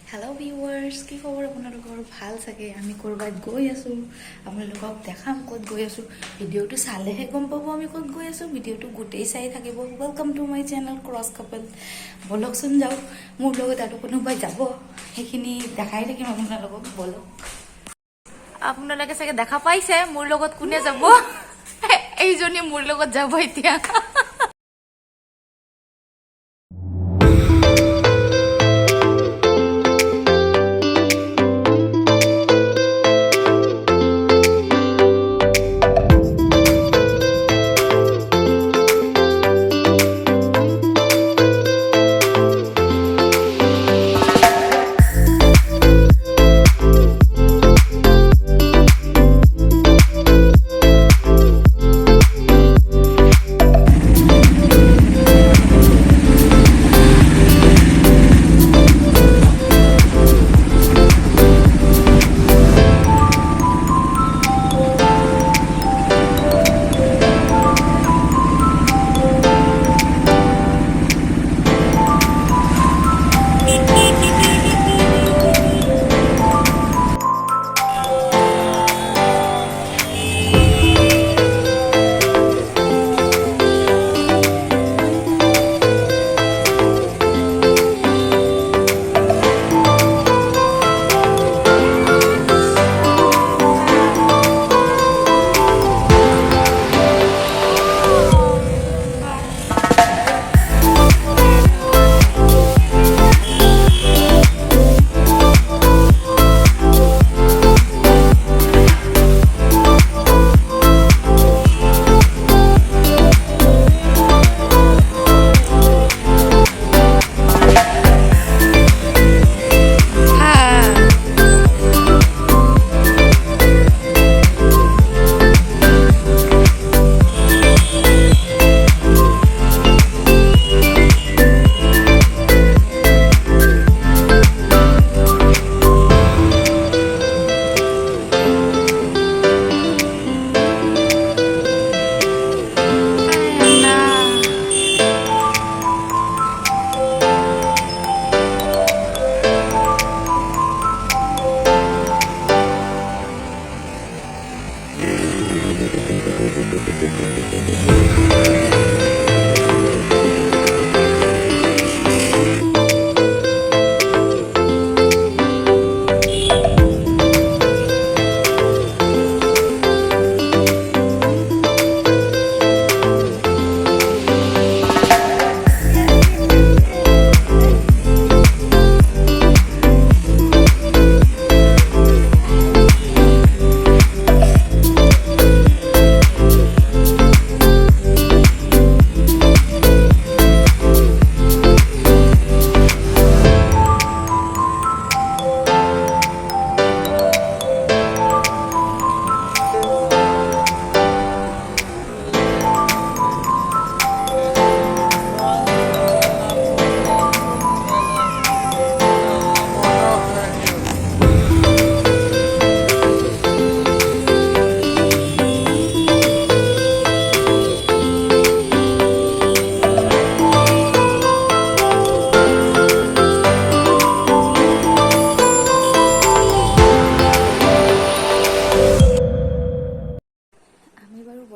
Hello viewers, কি খবৰ আপোনালোকৰ ভাল চাগে আমি কৰবাত গৈ আছো আপোনালোকক দেখাম ক'ত গৈ আছো ভিডিওটো চালেহে গম পাব আমি ক'ত গৈ আছো ভিডিওটো গুটেই চাই থাকিব welcome to my channel cross couple বলকচোন যাও মোৰ লগত আৰু কোনোবাই যাব সেইখিনি দেখাই থাকিম আপোনালোকক বলক আপোনালোকে চাগে দেখা পাইছে মোৰ লগত কোনে যাব এইজনী মোৰ লগত যাব এতিয়া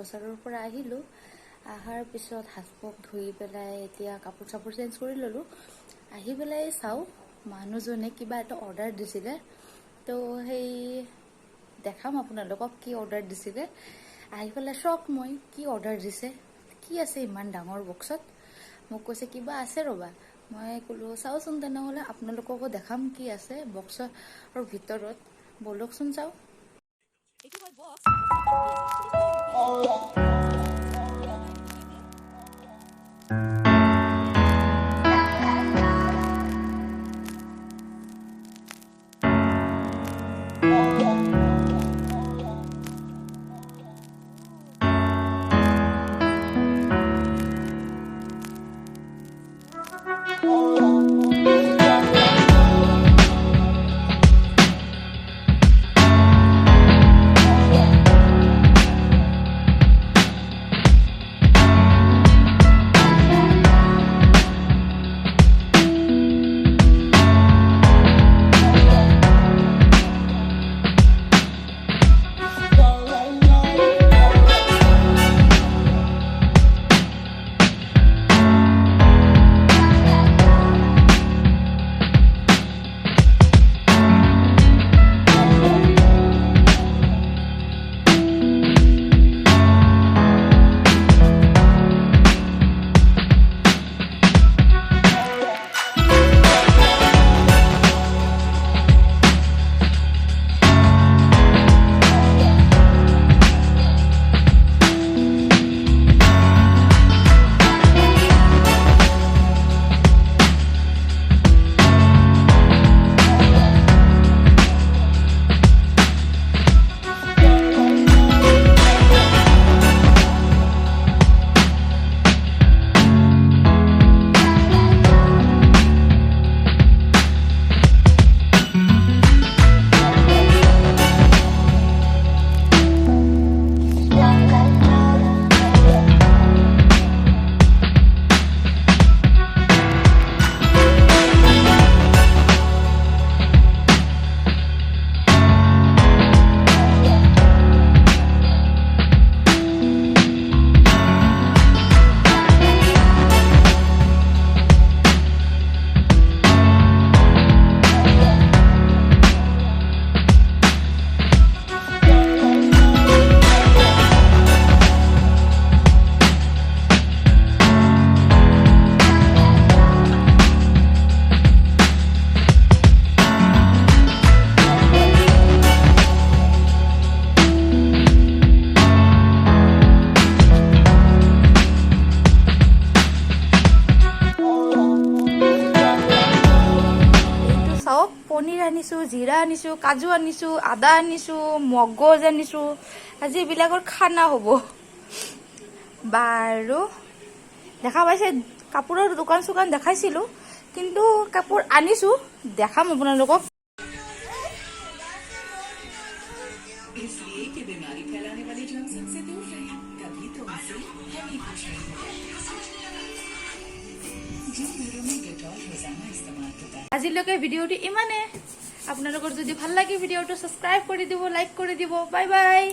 বজাৰৰ পৰা আহিলো আহাৰ পিছত হাতপক ধুই পেলাই এতিয়া কাপোৰ চাপোৰ চেঞ্জ কৰি ললো আহি পেলাই চাও মানুহজনে কিবা এটা অৰ্ডাৰ দিছিলে তো সেই দেখাম আপোনালোকক কি অৰ্ডাৰ দিছিলে আহি পেলাই শক মই কি অৰ্ডাৰ দিছে কি আছে ইমান ডাঙৰ বক্সত মোক কৈছে কিবা আছে ৰবা মই কলো চাওচোন তেনেহলে আপোনালোককো দেখাম কি আছে বক্সৰ ভিতৰত বলকচোন চাও এইটো হয় বক্স পনীৰ আনিছোঁ, জিৰা আনিছোঁ, কাজু আনিছোঁ, আদা আনিছোঁ, মগজ আনিছোঁ। আজি এইবিলাকৰ খানা হ'ব। বাৰু দেখা পাইছে কাপোৰৰ দোকান চোকান দেখাইছিলোঁ, কিন্তু কাপোৰ আনিছোঁ, দেখাম আপোনালোকক। আজিলৈকে ভিডিঅ'টো ইমানে। আপোনালোকৰ যদি ভাল লাগে ভিডিঅ'টো ছাবস্ক্ৰাইব কৰি দিব, লাইক কৰি দিব। Bye bye.